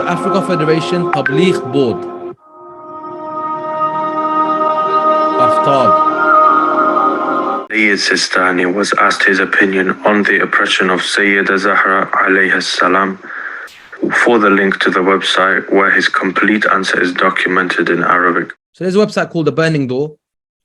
Africa Federation Tabligh Board. Aftab. Syed Sistani was asked his opinion on the oppression of Sayyida Zahra alayha salam. For the link to the website where his complete answer is documented in Arabic. So there's a website called The Burning Door.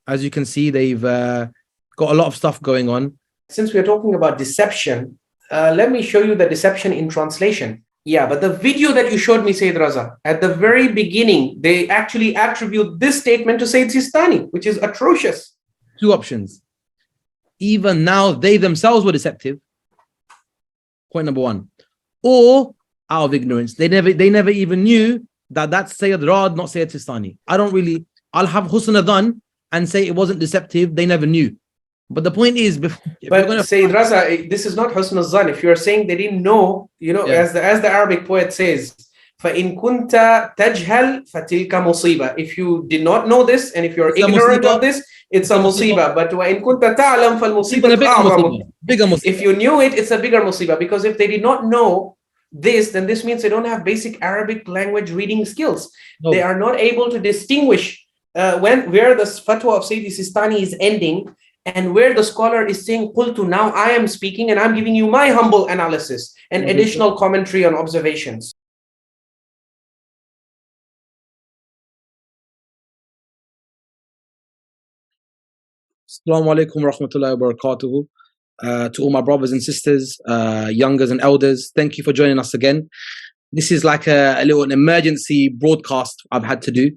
As you can see, they've got a lot of stuff going on. Since we are talking about deception, let me show you the deception in translation. Yeah, but the video that you showed me, Sayyid Raza, at the very beginning, they actually attribute this statement to Syed Sistani, which is atrocious. Two options. Even now, they themselves were deceptive. Point number one. Or out of ignorance. They never even knew that that's Sayyid Rad, not Syed Sistani. I'll have husn adhan and say it wasn't deceptive. They never knew. But the point is, but Sayyid Raza, this is not husn al-zan. If you're saying they didn't know, as the Arabic poet says, فَإِن كُنْتَ تَجْهَلْ فَتِلْكَ مُصِيبَةٌ. If you did not know this, and if you're ignorant of this, it's a musibah. But وَإِن كُنْتَ تَعْلَمْ فَالْمُصِيبَةُ أَعْظَمُ. Bigger musibah. If you knew it, it's a bigger musibah. Because if they did not know this, then this means they don't have basic Arabic language reading skills. No. They are not able to distinguish where the fatwa of Syed Sistani is ending and where the scholar is saying, Qultu, now I am speaking and I'm giving you my humble analysis and additional commentary on observations. Assalamu alaikum wa rahmatullahi wa barakatuhu. To all my brothers and sisters, youngers and elders, thank you for joining us again. This is like a little emergency broadcast I've had to do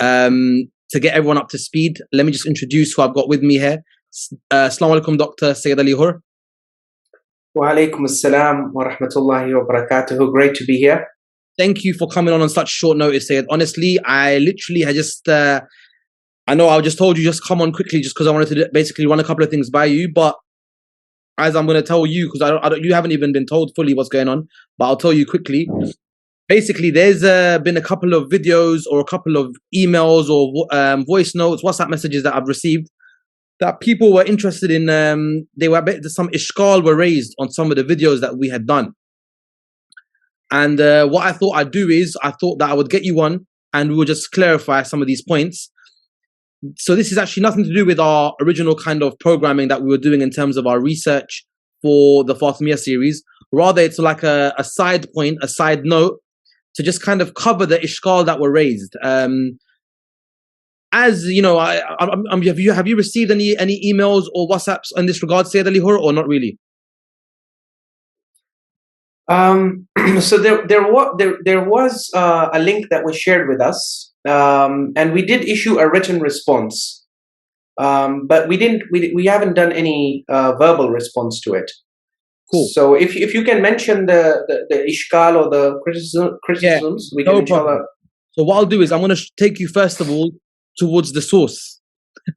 to get everyone up to speed. Let me just introduce who I've got with me here. Assalamu alaikum, Dr. Syed Ali Hur. Wa alaikum assalam wa rahmatullahi wa barakatuhu. Great to be here. Thank you for coming on such short notice, Syed. Honestly, I literally had just, I know I just told you just come on quickly just because I wanted to basically run a couple of things by you, but as I'm going to tell you, because you haven't even been told fully what's going on, but I'll tell you quickly. Basically, there's been a couple of videos or a couple of emails or voice notes, WhatsApp messages that I've received that people were interested in. Some ishkal were raised on some of the videos that we had done. And what I thought I'd do is, I thought that I would get you on and we would just clarify some of these points. So this is actually nothing to do with our original kind of programming that we were doing in terms of our research for the Fatimiyya series. Rather, it's like a side point, a side note to just kind of cover the ishkal that were raised. As you know, have you received any emails or WhatsApps in this regard, Syed Ali Hur, or not really? So there was a link that was shared with us, and we did issue a written response, but we haven't done any verbal response to it. Cool. So if you can mention the ishkal or the criticisms, we can inshallah. So what I'll do is I'm going to take you first of all towards the source.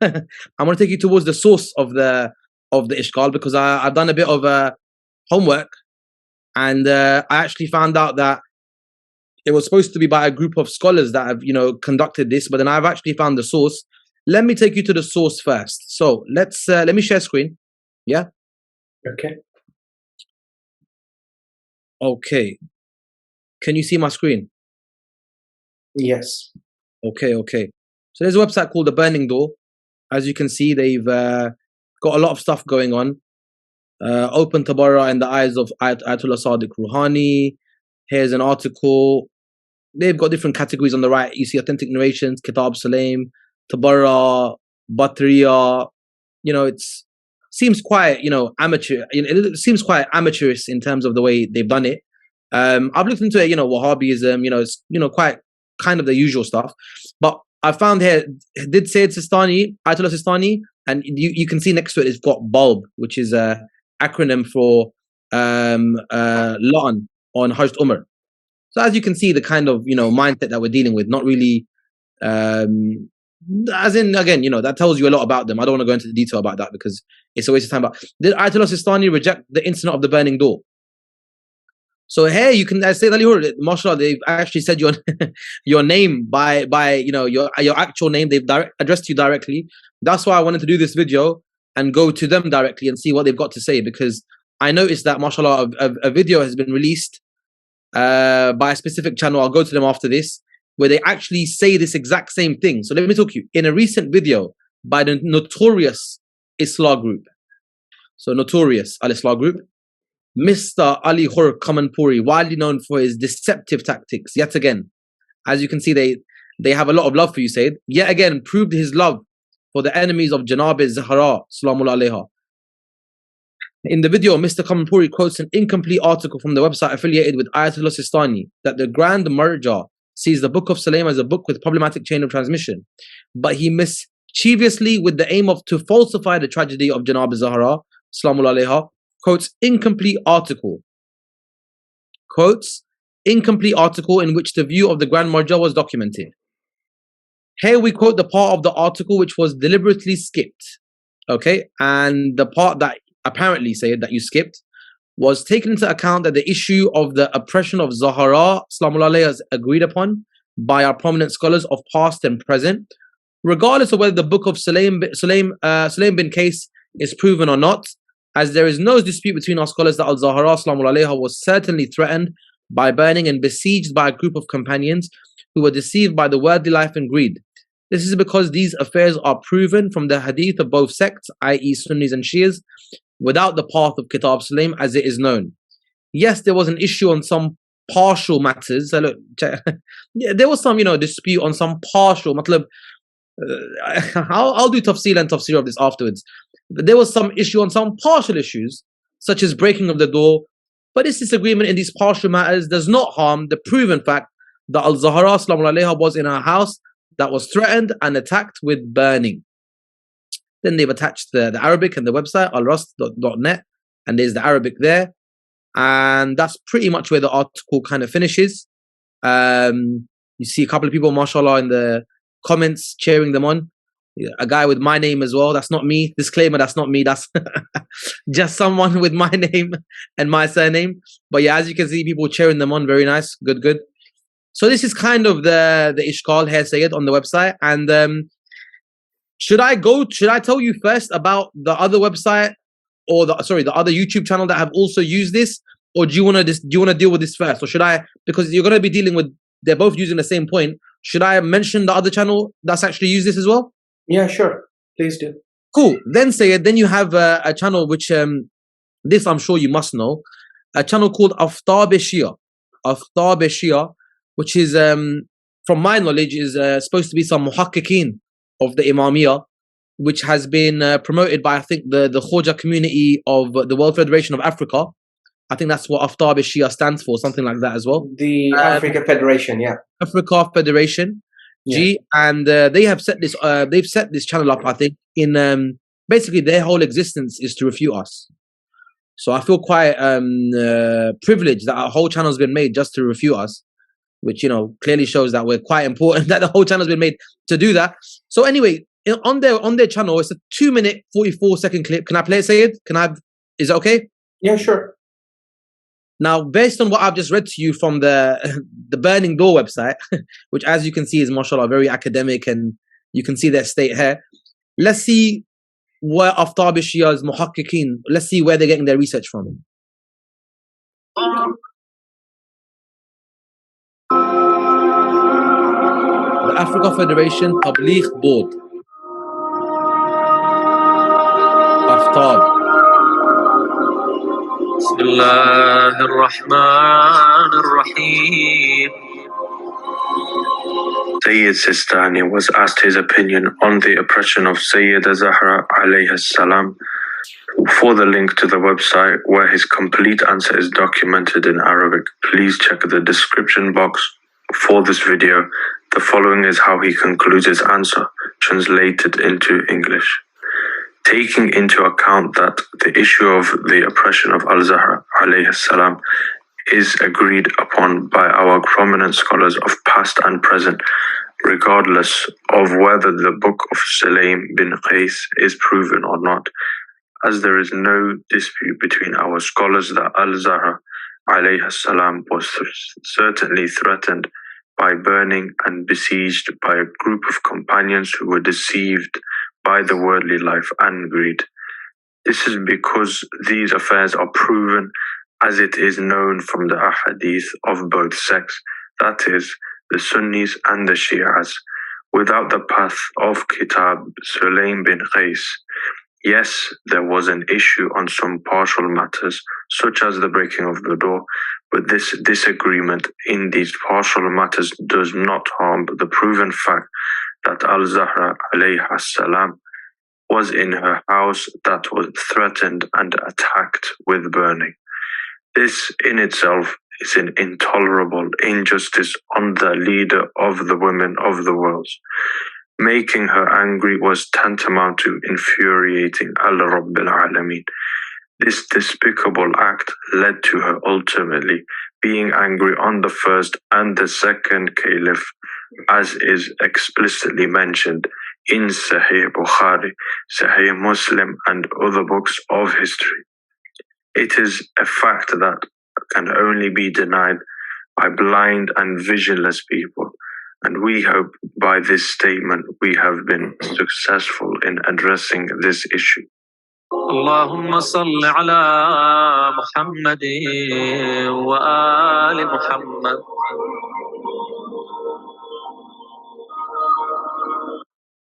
I'm going to take you towards the source of the ishkal, because I've done a bit of homework, and I actually found out that it was supposed to be by a group of scholars that have conducted this, but then I've actually found the source. Let me take you to the source first. So let me share screen. Yeah. Okay. Can you see my screen? Yes. Okay. So there's a website called The Burning Door. As you can see, they've got a lot of stuff going on. Open Tabarra in the eyes of Ayatollah Sadiq Rouhani. Here's an article. They've got different categories on the right. You see authentic narrations, Kitab Salim, Tabarra, Batriya. It seems quite, amateur. It seems quite amateurish in terms of the way they've done it. I've looked into it, Wahhabism, it's, quite kind of the usual stuff. But I found here, did Syed Sistani, Ayatollah Sistani, and you can see next to it, it's got bulb, which is a acronym for La'an on Hajj Umar. So as you can see, the kind of, mindset that we're dealing with, not really, as in, again, that tells you a lot about them. I don't want to go into the detail about that because it's a waste of time. But did Ayatollah Sistani reject the incident of the burning door? So here you can say, mashallah, they've actually said your name by your actual name. They've addressed you directly. That's why I wanted to do this video and go to them directly and see what they've got to say, because I noticed that, mashallah, a video has been released by a specific channel. I'll go to them after this, where they actually say this exact same thing. So let me talk to you. In a recent video by the notorious Islaah group, so notorious Al-Islaah group, Mr. Ali Khur Kamanpuri, widely known for his deceptive tactics, yet again, as you can see, they have a lot of love for you, Sayyid, yet again proved his love for the enemies of Janab-e-Zahra, Salamullah alayha. In the video, Mr. Kamanpuri quotes an incomplete article from the website affiliated with Ayatollah Sistani that the Grand Marja sees the Book of Salam as a book with problematic chain of transmission, but he mischievously, with the aim of to falsify the tragedy of Janab-e-Zahra, Salamullah alayha, quotes incomplete article in which the view of the Grand Marja was documented. Here we quote the part of the article which was deliberately skipped, okay, and the part that apparently said that you skipped was taken into account that the issue of the oppression of Zahra, Salamullah alayha, is agreed upon by our prominent scholars of past and present, regardless of whether the book of Sulaim bin Qais is proven or not, as there is no dispute between our scholars that Al-Zahra, Salamullah alayha, was certainly threatened by burning and besieged by a group of companions who were deceived by the worldly life and greed. This is because these affairs are proven from the hadith of both sects, i.e. Sunnis and Shias, without the path of Kitab Salam as it is known. Yes, there was an issue on some partial matters. So look, there was some, dispute on some partial matlab. I'll do tafsir and tafsir of this afterwards. But there was some issue on some partial issues, such as breaking of the door. But this disagreement in these partial matters does not harm the proven fact that Al-Zahra, Salamullah alayha, was in her house that was threatened and attacked with burning. Then they've attached the Arabic and the website, alrust.net, and there's the Arabic there. And that's pretty much where the article kind of finishes. You see a couple of people, mashallah, in the comments cheering them on. A guy with my name as well. That's not me. Disclaimer, that's not me. That's just someone with my name and my surname. But yeah, as you can see, people cheering them on. Very nice. Good, good. So this is kind of the ishqal here, Sayyid, on the website. And should I tell you first about the other website or the other YouTube channel that have also used this? Or do you want to deal with this first? Or should I, because you're going to be dealing with, they're both using the same point. Should I mention the other channel that's actually used this as well? Yeah, sure. Please do. Cool. Then Sayyid, then you have a channel which, this I'm sure you must know, a channel called Aftab-e-Shia. Aftab-e-Shia, which is, from my knowledge, is supposed to be some muhakkikeen of the Imamiyah, which has been promoted by, I think, the Khoja community of the World Federation of Africa. I think that's what Aftab-e-Shia stands for, something like that as well. The Africa Federation, yeah. Africa Federation. Yeah. And they have set this. They've set this channel up, I think, in basically their whole existence is to refute us. So I feel quite privileged that our whole channel has been made just to refute us, which clearly shows that we're quite important. That the whole channel has been made to do that. So anyway, on their channel, it's a 2-minute 44-second clip. Can I play it, Sayyid? Is that okay? Yeah, sure. Now, based on what I've just read to you from the Burning Door website, which as you can see is, mashallah, very academic, and you can see their state here. Let's see where Aftab-e-Shia's muhakkikeen, let's see where they're getting their research from. The Africa Federation Tabligh Board. Aftab. Bismillah ar-Rahman ar-Rahim. Syed Sistani was asked his opinion on the oppression of Sayyidah Zahra alayha salam. For the link to the website where his complete answer is documented in Arabic, please check the description box for this video. The following is how he concludes his answer, translated into English. Taking into account that the issue of the oppression of Al-Zahra alayhi salam is agreed upon by our prominent scholars of past and present, regardless of whether the book of Sulaim bin Qais is proven or not, as there is no dispute between our scholars that Al-Zahra alayhi salam was certainly threatened by burning and besieged by a group of companions who were deceived by the worldly life and greed. This is because these affairs are proven as it is known from the ahadith of both sects, that is, the Sunnis and the Shias, without the path of Kitab Sulaim bin Qais. Yes, there was an issue on some partial matters, such as the breaking of the door, but this disagreement in these partial matters does not harm the proven fact that Al-Zahra alayha salam was in her house that was threatened and attacked with burning. This in itself is an intolerable injustice on the leader of the women of the world. Making her angry was tantamount to infuriating Allah Rabbil Alameen. This despicable act led to her ultimately being angry on the first and the second caliph, as is explicitly mentioned in Sahih Bukhari, Sahih Muslim, and other books of history. It is a fact that can only be denied by blind and visionless people, and we hope by this statement we have been successful in addressing this issue. اللهم صل على محمد وآل محمد.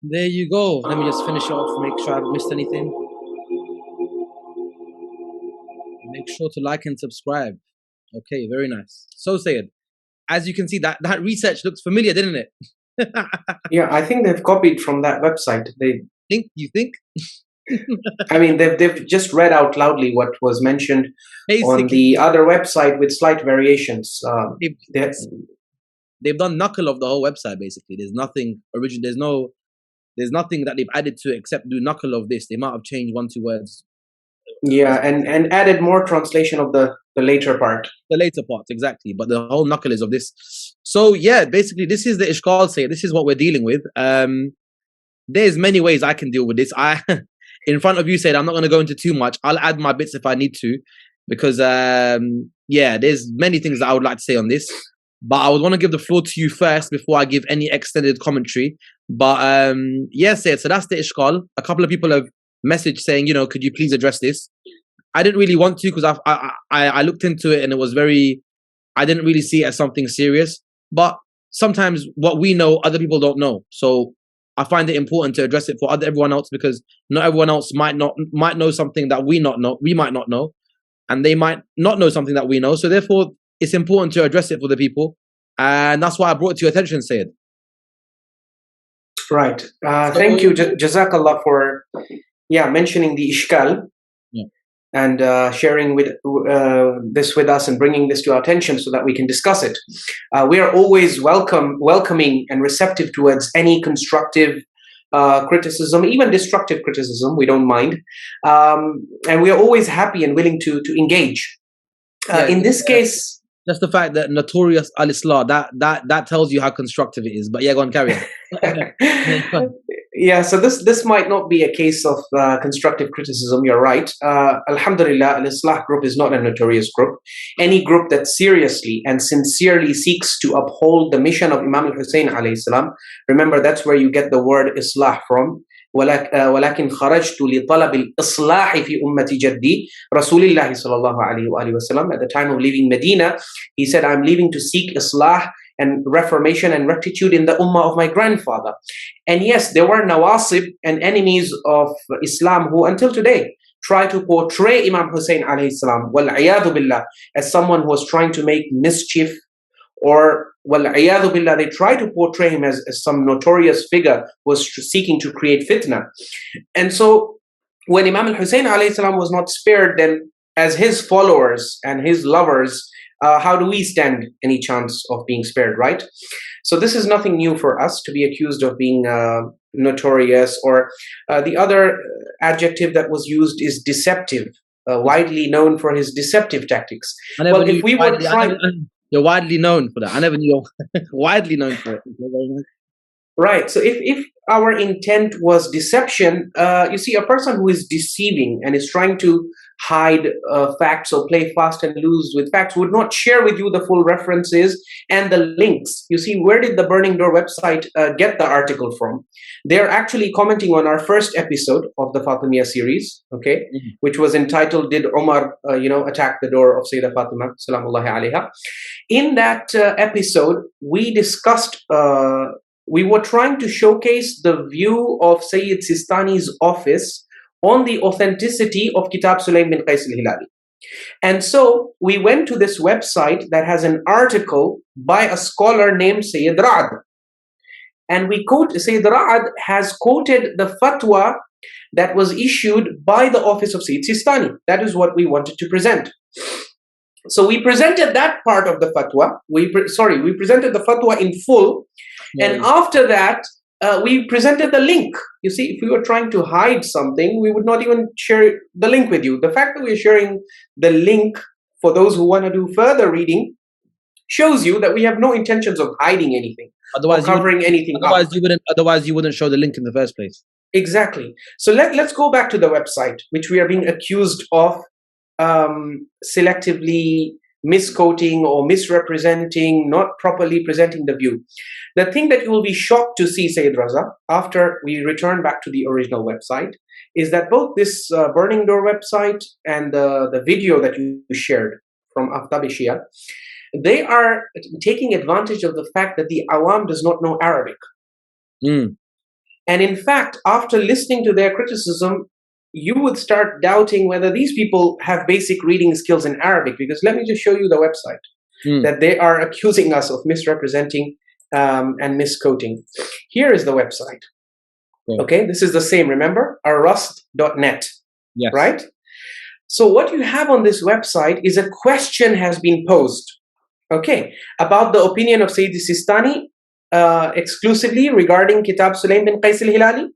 There you go. Let me just finish it off, make sure I haven't missed anything. Make sure to like and subscribe. Okay, very nice. So Syed, as you can see, that research looks familiar, didn't it? Yeah, I think they've copied from that website. You think? I mean, they've just read out loudly what was mentioned Basically, on the other website with slight variations. they've done knuckle of the whole website. Basically, there's nothing original. There's nothing that they've added to it except do knuckle of this. They might have changed 1-2 words. Yeah, and added more translation of the later part. The later parts, exactly. But the whole knuckle is of this. So yeah, basically, this is the ishqal say. This is what we're dealing with. There's many ways I can deal with this. In front of you said I'm not going to go into too much. I'll add my bits if I need to, because yeah, there's many things that I would like to say on this. But I would want to give the floor to you first before I give any extended commentary. But yes, so that's the ishqal. A couple of people have messaged saying, you know, could you please address this? I didn't really want to, because I looked into it and it was I didn't really see it as something serious. But sometimes what we know, other people don't know. So I find it important to address it for everyone else, because not everyone else might know something that we might not know, and they might not know something that we know. So therefore, it's important to address it for the people, and that's why I brought it to your attention, Syed. Right. Thank you, Jazakallah, for mentioning the ishkal and sharing with this with us and bringing this to our attention so that we can discuss it. We are always welcoming and receptive towards any constructive criticism, even destructive criticism. We don't mind, and we are always happy and willing to engage. In this case, just the fact that notorious al-Islaah, that tells you how constructive it is. But yeah, go on, carry on. Yeah, so this might not be a case of constructive criticism. You're right. Alhamdulillah, Al-Islaah group is not a notorious group. Any group that seriously and sincerely seeks to uphold the mission of Imam al-Hussein alayhi salam, remember that's where you get the word Islah from. ولكن خرجت لطلب الإصلاح في أمة جدي رسول الله صلى الله عليه وآله وسلم. At the time of leaving Medina, he said, I'm leaving to seek Islah and reformation and rectitude in the ummah of my grandfather. And yes, there were nawasib and enemies of Islam who until today try to portray Imam Hussein alayhi salam, wal-'iyadhu billah, as someone who was trying to make mischief, or wal-'iyadhu billah, they try to portray him as some notorious figure who was seeking to create fitna. And so when Imam al-Hussein alayhi salam was not spared, then as his followers and his lovers, how do we stand any chance of being spared, right? So this is nothing new for us to be accused of being notorious, or the other adjective that was used is deceptive, widely known for his deceptive tactics. Well, if we were trying... You're widely known for that. I never knew you're widely known for it. Right. So if our intent was deception, you see, a person who is deceiving and is trying to hide facts or play fast and loose with facts, would not share with you the full references and the links. You see, where did the Burning Door website get the article from? They're actually commenting on our first episode of the Fatimiyya series, okay, which was entitled, Did Umar, attack the door of Sayyidah Fatima, salamullahi alayha? In that episode, we discussed, we were trying to showcase the view of Syed Sistani's office on the authenticity of Kitab Sulaym bin Qais al-Hilali. And so we went to this website that has an article by a scholar named Syed Ra'ad. And Syed Ra'ad has quoted the fatwa that was issued by the office of Syed Sistani. That is what we wanted to present. So we presented that part of the fatwa. We presented the fatwa in full. And after that, we presented the link. You see, if we were trying to hide something, we would not even share the link with you. The fact that we're sharing the link for those who want to do further reading shows you that we have no intentions of hiding anything, otherwise covering anything up. Otherwise you wouldn't show the link in the first place. Exactly. So let's go back to the website, which we are being accused of selectively misquoting or misrepresenting, not properly presenting the view. The thing that you will be shocked to see, Sayyid Raza, after we return back to the original website, is that both this Burning Door website and the video that you shared from Aftab-e-Shia, they are taking advantage of the fact that the awam does not know Arabic. And in fact, after listening to their criticism, you would start doubting whether these people have basic reading skills in Arabic, because let me just show you the website that they are accusing us of misrepresenting and misquoting. Here is the website. Okay, this is the same, remember? arrust.net, right? So what you have on this website is a question has been posed, okay, about the opinion of Syed Sistani exclusively regarding Kitab Sulaym bin Qais al-Hilali.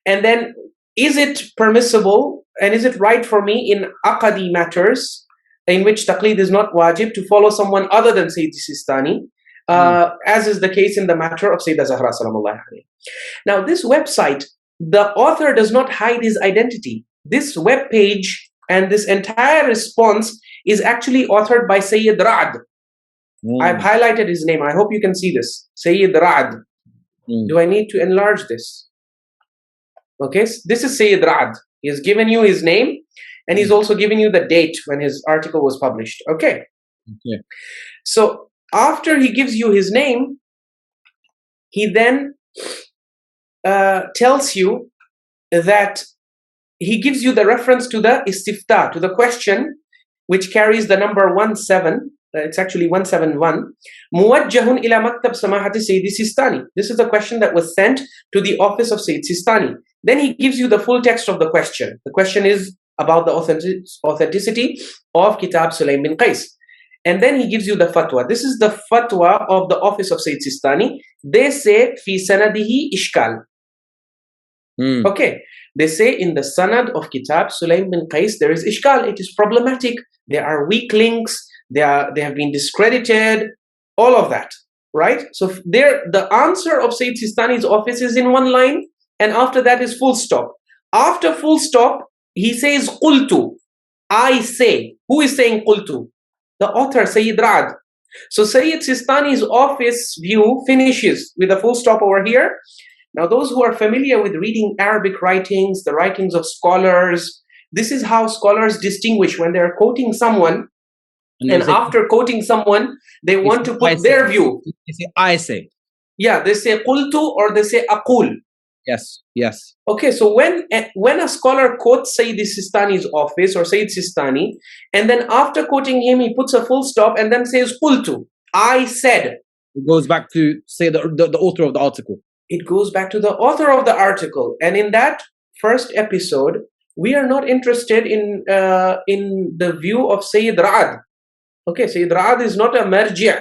And then, is it permissible and is it right for me in aqadi matters in which taqleed is not wajib to follow someone other than Syed Sistani, as is the case in the matter of Sayyidah Zahra salamullahi alayha. Now this website, the author does not hide his identity. This web page and this entire response is actually authored by Syed Ra'ad. I've highlighted his name. I hope you can see this. Syed Ra'ad. Do I need to enlarge this? Okay, this is Syed Ra'ad. He has given you his name and he's also given you the date when his article was published. Okay. So after he gives you his name, he then tells you that he gives you the reference to the istifta, to the question which carries the number 17. It's actually 171. Muwajjahun ila maktab samahati Syed Sistani. This is the question that was sent to the office of Syed Sistani. Then he gives you the full text of the question. The question is about the authenticity of Kitab Sulaym bin Qais. And then he gives you the fatwa. This is the fatwa of the office of Syed Sistani. They say, fi sanadihi ishkal. Okay. They say in the sanad of Kitab Sulaym bin Qais, there is ishkal. It is problematic. There are weak links. They have been discredited. All of that. Right? So the answer of Syed Sistani's office is in one line. And after that is full stop. After full stop, he says, qultu. I say. Who is saying qultu? The author, Syed Ra'ad. So Syed Sistani's office view finishes with a full stop over here. Now those who are familiar with reading Arabic writings, the writings of scholars, this is how scholars distinguish when they're quoting someone, and after quoting someone, they want to put their view. They say, I say. Yeah, they say qultu or they say aqul. Yes. Okay, so when a scholar quotes Syed Sistani's office or Syed Sistani, and then after quoting him, he puts a full stop and then says qultu, I said. It goes back to say the author of the article. It goes back to the author of the article. And in that first episode, we are not interested in the view of Syed Ra'ad. Okay, Syed Ra'ad is not a marji'.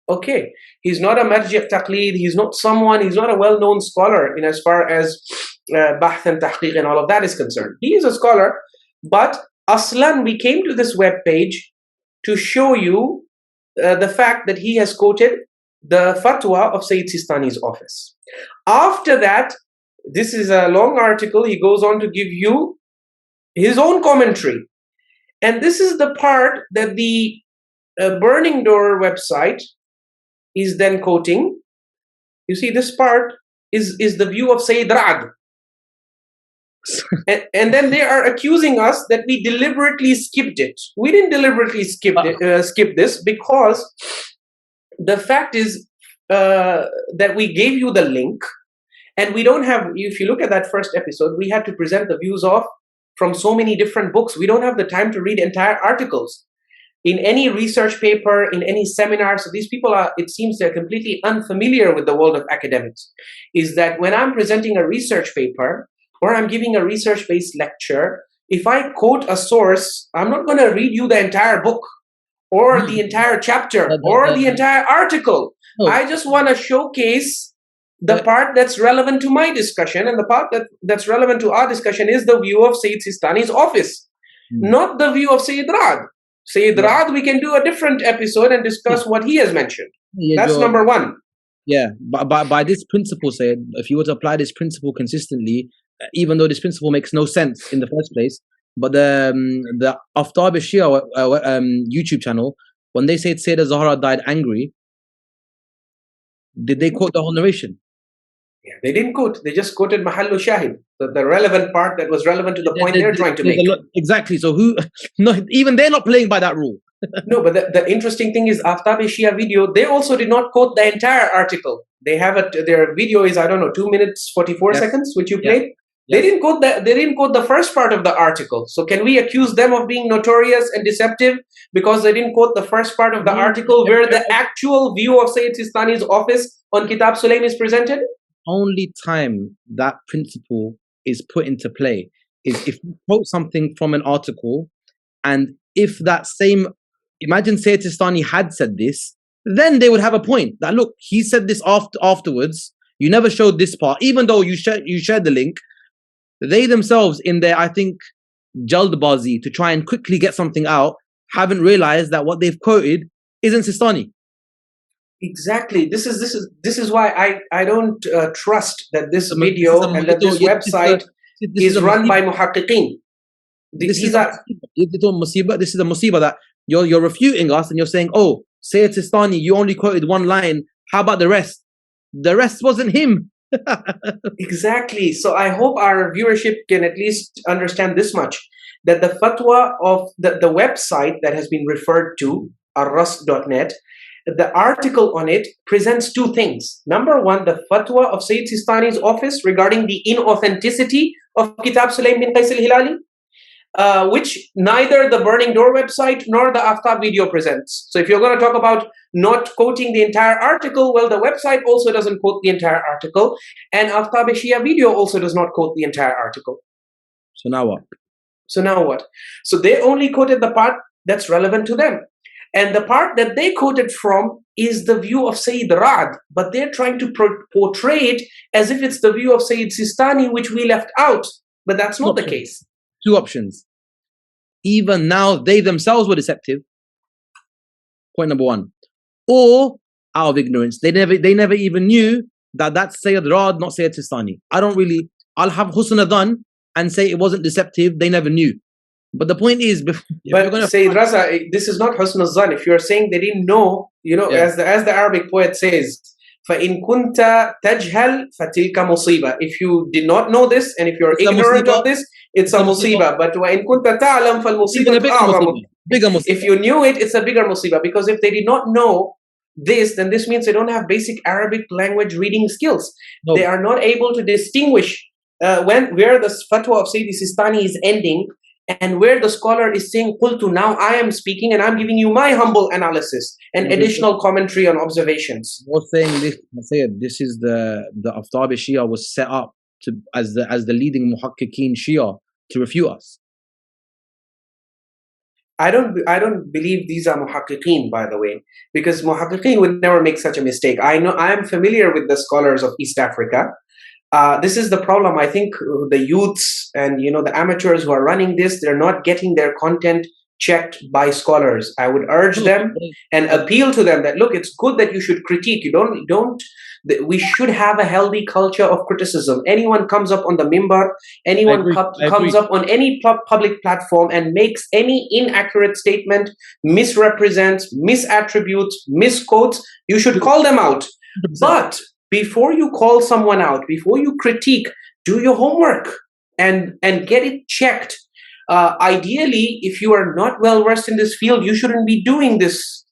Okay, he's not a marji' taqleed, he's not a well-known scholar in as far as bahth and tahqiq and all of that is concerned. He is a scholar, but aslan we came to this web page to show you the fact that he has quoted the fatwa of Syed Sistani's office. After that, this is a long article, he goes on to give you his own commentary. And this is the part that the Burning Door website is then quoting. You see, this part is the view of Sayyid Ra'ad. and then they are accusing us that we deliberately skipped it. We didn't deliberately skip this, because the fact is that we gave you the link, and we don't have, if you look at that first episode, we had to present the views from so many different books. We don't have the time to read entire articles in any research paper, in any seminar. So these people are, it seems they're completely unfamiliar with the world of academics. Is that when I'm presenting a research paper or I'm giving a research-based lecture, if I quote a source, I'm not going to read you the entire book or the entire chapter or the entire article. I just want to showcase the part that's relevant to my discussion, and the part that's relevant to our discussion is the view of Syed Sistani's office, not the view of Syed Ra'ad. Syed Ra'ad, we can do a different episode and discuss what he has mentioned. That's number one. Yeah, by this principle, Syed, if you were to apply this principle consistently, even though this principle makes no sense in the first place, but the Aftab-e-Shia YouTube channel, when they said Sayyidah Zahra died angry, did they quote the whole narration? Yeah, they didn't quote. They just quoted Mahallu Shahid, the relevant part that was relevant to the point they're trying to make. Exactly. So even they're not playing by that rule. No, but the interesting thing is Aftab-e-Shia video, they also did not quote the entire article. They have their video is, I don't know, 2 minutes 44 seconds, which you played. They didn't quote that. They didn't quote the first part of the article. So can we accuse them of being notorious and deceptive because they didn't quote the first part of the article where the actual view of Syed Sistani's office on Kitab Sulaim is presented? Only time that principle is put into play is if you quote something from an article, and if that same, imagine Syed Sistani had said this, then they would have a point that, look, he said this afterwards, you never showed this part, even though you shared the link. They themselves, in their, I think, jaldbazi, to try and quickly get something out, haven't realized that what they've quoted isn't Sistani. Exactly. This is why I don't trust that this video and that this website is run by muhaqqiqeen. This is a musibah that you're refuting us and you're saying, oh, Syed Sistani, you only quoted one line. How about the rest? The rest wasn't him. Exactly. So I hope our viewership can at least understand this much, that the fatwa of the website that has been referred to, arras.net, the article on it presents two things. Number one, the fatwa of Syed Sistani's office regarding the inauthenticity of Kitab Sulaim bin Qais al-Hilali, which neither the Burning Door website nor the Aftab video presents. So if you're going to talk about not quoting the entire article, well, the website also doesn't quote the entire article, and Aftab-e-Shia video also does not quote the entire article. So now what? So they only quoted the part that's relevant to them. And the part that they quoted from is the view of Sayyid Ra'ad, but they're trying to portray it as if it's the view of Syed Sistani, which we left out. But that's not the case. Two options. Even now, they themselves were deceptive. Point number one. Or out of ignorance. They never even knew that that's Sayyid Ra'ad, not Syed Sistani. I'll have husn adhan and say it wasn't deceptive. They never knew. But the point is, Sayyid Raza, this is not husn al-zan. If you're saying they didn't know, as the Arabic poet says, فَإِن كُنْتَ تَجْهَلْ فَتِلْكَ مُصِيبَةٌ. If you did not know this, and if you're ignorant of this, it's a musibah. But وَإِن كُنْتَ تَعْلَمْ فَالْمُصِيبَةُ أَعْظَمُ. Bigger musibah. If you knew it, it's a bigger musibah. Because if they did not know this, then this means they don't have basic Arabic language reading skills. No. They are not able to distinguish where the fatwa of Syed Sistani is ending and where the scholar is saying, Qultu, now I am speaking and I'm giving you my humble analysis and additional commentary on observations. You're saying this is the Aftab-e-Shia was set up as the leading muhaqqiqeen Shia to refute us. I don't believe these are muhaqqiqeen, by the way, because muhaqqiqeen would never make such a mistake. I am familiar with the scholars of East Africa. This is the problem. I think the youths and the amateurs who are running this, they're not getting their content checked by scholars. I would urge them and appeal to them that, look, it's good that you should critique. We should have a healthy culture of criticism. Anyone comes up on the mimbar, anyone comes up on any public platform and makes any inaccurate statement, misrepresents, misattributes, misquotes, you should call them out. 100%. But before you call someone out, before you critique, do your homework and get it checked. Ideally, if you are not well versed in this field, you shouldn't be doing this.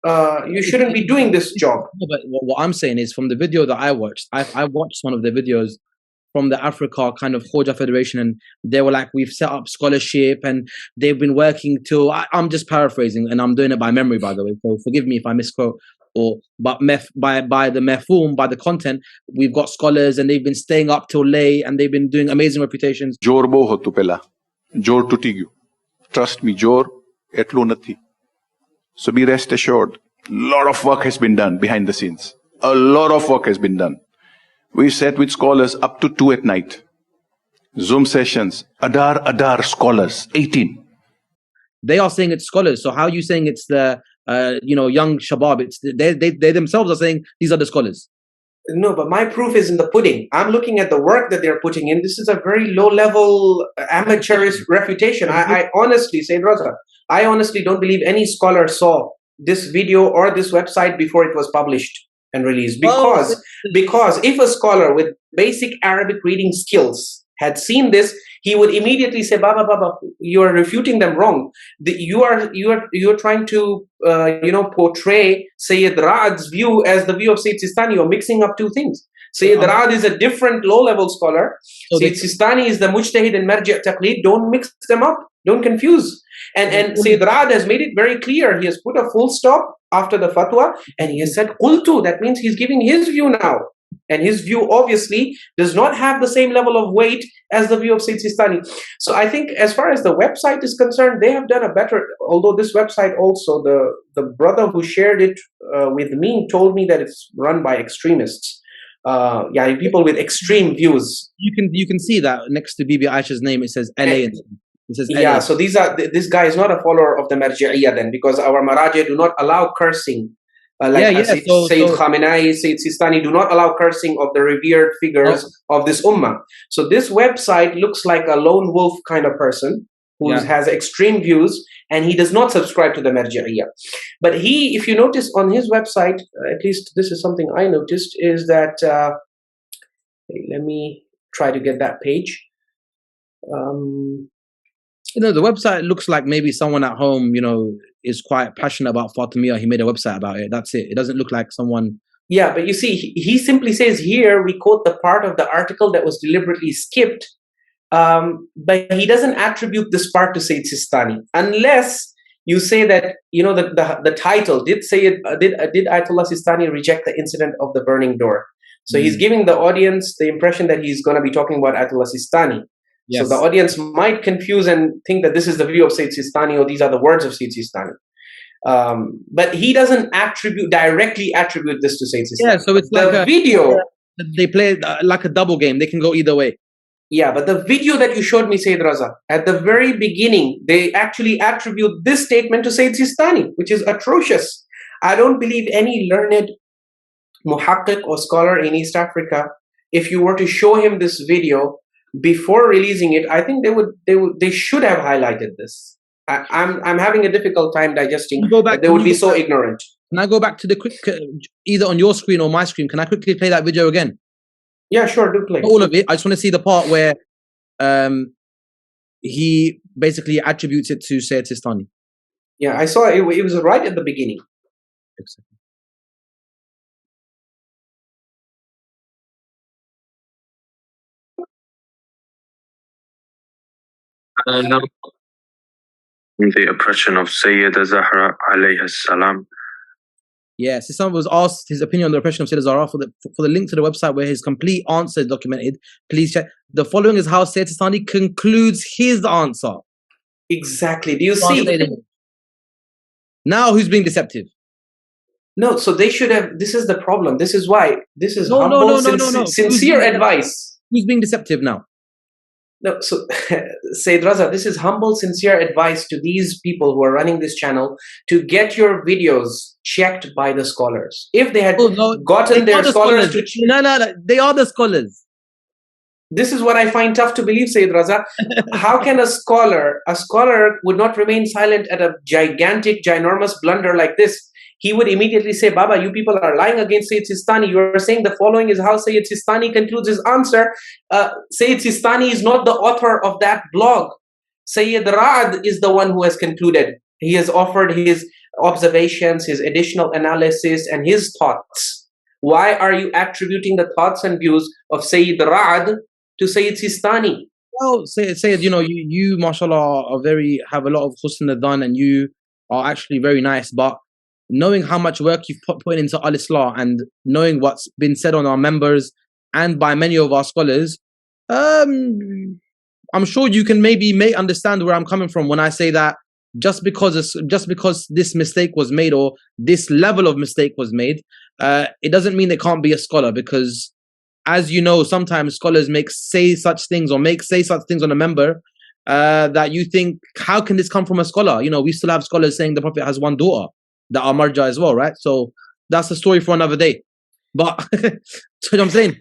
You shouldn't be doing this job. But what I'm saying is, from the video that I watched, I watched one of the videos from the Africa kind of Khoja Federation, and they were like, we've set up scholarship and they've been working till, I'm just paraphrasing and I'm doing it by memory, by the way, so forgive me if I misquote, but by the mafhum, by the content, we've got scholars and they've been staying up till late and they've been doing amazing reputations. Jor bo ho tu pela, jor tuti gyu. Trust me, jor etlu nathi. So be rest assured, a lot of work has been done behind the scenes. A lot of work has been done. We sat with scholars up to 2 at night. Zoom sessions, Adar scholars, 18. They are saying it's scholars. So how are you saying it's the young shabab? It's they themselves are saying these are the scholars. No, but my proof is in the pudding. I'm looking at the work that they're putting in. This is a very low-level amateurish refutation. I honestly, Sayyid Raza, I honestly don't believe any scholar saw this video or this website before it was published and released. Because if a scholar with basic Arabic reading skills had seen this, he would immediately say, Baba, you are refuting them wrong. You are trying to portray Sayyid Ra'ad's view as the view of Syed Sistani. You're mixing up two things. Sayyid Ra'ad is a different low-level scholar. Syed Sistani is the mujtahid and marji' taqlid. Don't mix them up. Don't confuse. And Sayyid Ra'ad has made it very clear. He has put a full stop after the fatwa and he has said qultu. That means he's giving his view now. And his view obviously does not have the same level of weight as the view of Syed Sistani. So I think as far as the website is concerned, they have done a better, although this website also, the brother who shared it with me told me that it's run by extremists. People with extreme views. You can see that next to Bibi Aisha's name, it says LA. It says LA. So this guy is not a follower of the Marji'iyya then, because our Maraji do not allow cursing. Sayyid Khamenei, Syed Sistani do not allow cursing of the revered figures of this ummah. So this website looks like a lone wolf kind of person who has extreme views, and he does not subscribe to the Marji'iyya. But if you notice on his website, at least this is something I noticed, is that, let me try to get that page. The website looks like maybe someone at home, is quite passionate about Fatimiyya. He made a website about it. That's it. It doesn't look like someone. Yeah, but you see, he simply says here, we quote the part of the article that was deliberately skipped, but he doesn't attribute this part to Syed Sistani, unless you say that, the title, did Ayatollah Sistani reject the incident of the burning door? So he's giving the audience the impression that he's going to be talking about Ayatollah Sistani. Yes. So the audience might confuse and think that this is the view of Syed Sistani or these are the words of Syed Sistani. But he doesn't directly attribute this to Syed Sistani. Yeah, so it's like a video. They play like a double game. They can go either way. Yeah, but the video that you showed me, Sayyid Raza, at the very beginning, they actually attribute this statement to Syed Sistani, which is atrocious. I don't believe any learned muhaqqiq or scholar in East Africa, if you were to show him this video before releasing it, I think they should have highlighted this. I'm having a difficult time digesting that they would be so ignorant. Can I go back to the quick, either on your screen or my screen? Can I quickly play that video again? Yeah, sure, do play. Not all of it. I just want to see the part where he basically attributes it to Syed Sistani. Yeah, I saw it. It was right at the beginning. Exactly. The oppression of Sayyida Zahra alayha salam. Yeah, Sistani was asked his opinion on the oppression of Sayyida Zahra. For the link to the website where his complete answer is documented, please check. The following is how Syed Sistani concludes his answer. Exactly. Do you see? Now who's being deceptive? No, so they should have. This is the problem. This is why. This is humble, sincere advice. Who's being deceptive now? No, so Sayyid Raza, this is humble, sincere advice to these people who are running this channel to get your videos checked by the scholars. If they had gotten their scholars to... No, they are the scholars. This is what I find tough to believe, Sayyid Raza. How can a scholar would not remain silent at a gigantic, ginormous blunder like this? He would immediately say, Baba, you people are lying against Syed Sistani. You are saying the following is how Syed Sistani concludes his answer. Syed Sistani is not the author of that blog. Syed Ra'ad is the one who has concluded. He has offered his observations, his additional analysis, and his thoughts. Why are you attributing the thoughts and views of Syed Ra'ad to Syed Sistani? Well, Syed, you mashallah have a lot of husn al-dhan, and you are actually very nice, but knowing how much work you've put into Islaah and knowing what's been said on our members and by many of our scholars, I'm sure you can may understand where I'm coming from when I say that just because this mistake was made, or this level of mistake was made, it doesn't mean they can't be a scholar, because as you know, sometimes scholars say such things on a member that you think, how can this come from a scholar? We still have scholars saying the Prophet has one daughter that are marja as well, right? So that's a story for another day. But so what I'm saying,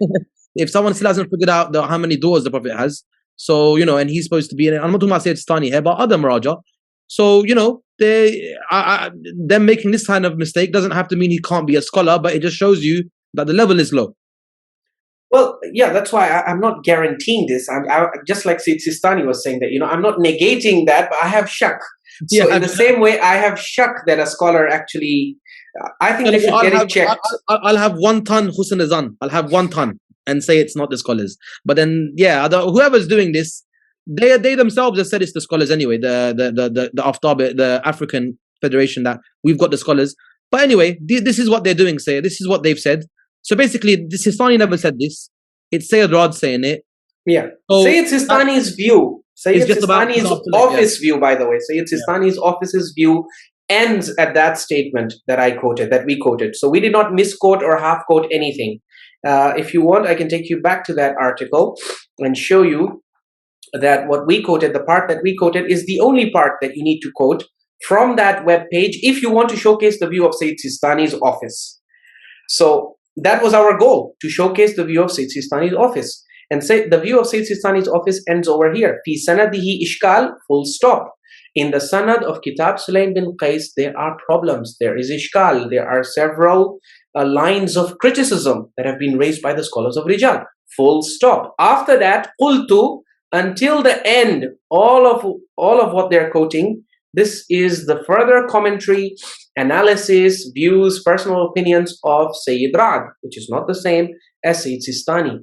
if someone still hasn't figured out how many daughters the Prophet has, so and he's supposed to be I'm not talking about Syed Sistani here, but other maraja. So them making this kind of mistake doesn't have to mean he can't be a scholar, but it just shows you that the level is low. Well, yeah, that's why I'm not guaranteeing this. I just like Syed Sistani was saying that, I'm not negating that, but I have shak. So in the same way, I have shak that a scholar actually, I think they should get it checked. I'll have 1 ton husn al-zan. I'll have 1 ton and say it's not the scholars. But then, whoever's doing this, they themselves have said it's the scholars anyway. The Aftab, the African Federation, that we've got the scholars. But anyway, this is what they're doing. This is what they've said. So basically, Sistani never said this. It's Syed Ra'ad saying it. Yeah. So Syed Sistani's view. Syed Sistani's office view, by the way. Syed Sistani's office's view ends at that statement that we quoted. So we did not misquote or half quote anything. If you want, I can take you back to that article and show you that what we quoted, the part that we quoted, is the only part that you need to quote from that web page if you want to showcase the view of Syed Sistani's office. So that was our goal, to showcase the view of Syed Sistani's office. And say the view of Syed Sistani's office ends over here. Fi sanadihi ishkal, full stop. In the sanad of Kitab Sulaim bin Qais, there are problems. There is ishkal. There are several lines of criticism that have been raised by the scholars of Rijal. Full stop. After that, qultu, until the end, all of what they're quoting, this is the further commentary, analysis, views, personal opinions of Syed Ra'ad, which is not the same as Syed Sistani.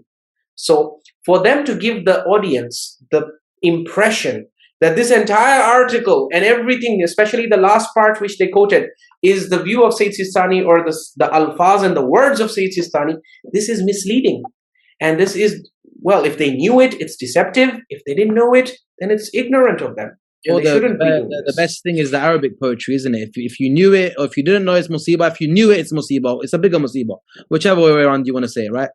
So for them to give the audience the impression that this entire article and everything, especially the last part which they quoted, is the view of Syed Sistani, or the alfaz and the words of Syed Sistani, this is misleading. And this is, well, if they knew it, it's deceptive. If they didn't know it, then it's ignorant of them. Well, the best thing is the Arabic poetry, isn't it? If you knew it, or if you didn't know, it's musibah. If you knew it, it's musibah. It's a bigger musibah. Whichever way around you want to say it, right?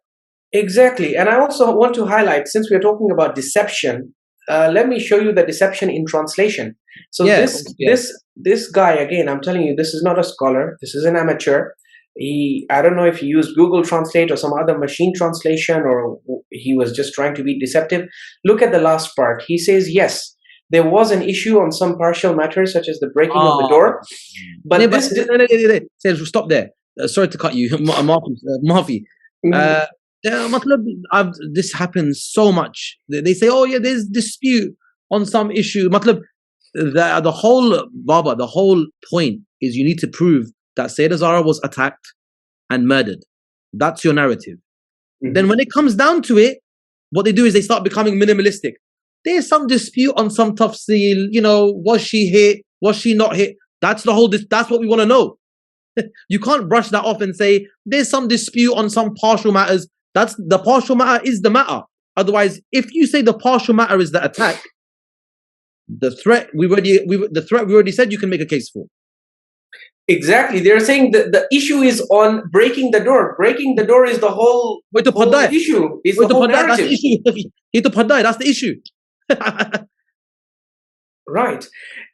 Exactly. And I also want to highlight, since we're talking about deception, let me show you the deception in translation. So this guy, again, I'm telling you, this is not a scholar. This is an amateur. I don't know if he used Google Translate or some other machine translation, or he was just trying to be deceptive. Look at the last part. He says, yes, there was an issue on some partial matters, such as the breaking of the door. But stop there. Sorry to cut you, Mafi. This happens so much. They say, oh yeah, there's dispute on some issue. The whole point is you need to prove that Sayyidah Zahra was attacked and murdered. That's your narrative. Mm-hmm. Then when it comes down to it, what they do is they start becoming minimalistic. There's some dispute on some tafsil, was she hit? Was she not hit? That's what we want to know. You can't brush that off and say, there's some dispute on some partial matters. The partial matter is the matter. Otherwise, if you say the partial matter is the attack, the threat we already said you can make a case for. Exactly. They're saying that the issue is on breaking the door. Breaking the door is the whole issue. Is the whole narrative. That's the issue. Right.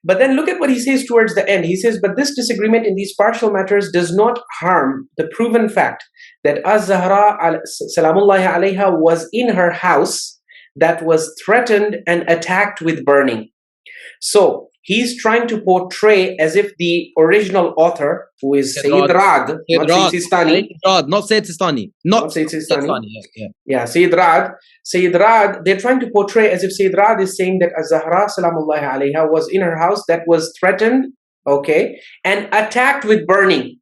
But then look at what he says towards the end. He says, but this disagreement in these partial matters does not harm the proven fact that Az-Zahra salamullahi alayha was in her house that was threatened and attacked with burning. So he's trying to portray as if the original author, who is Syed Rad, not Syed Sistani, not Syed Sistani, not Syed Sistani, yeah. Syed Rad, they're trying to portray as if Syed Rad is saying that Az-Zahra salamullahi alayha was in her house that was threatened, okay, and attacked with burning.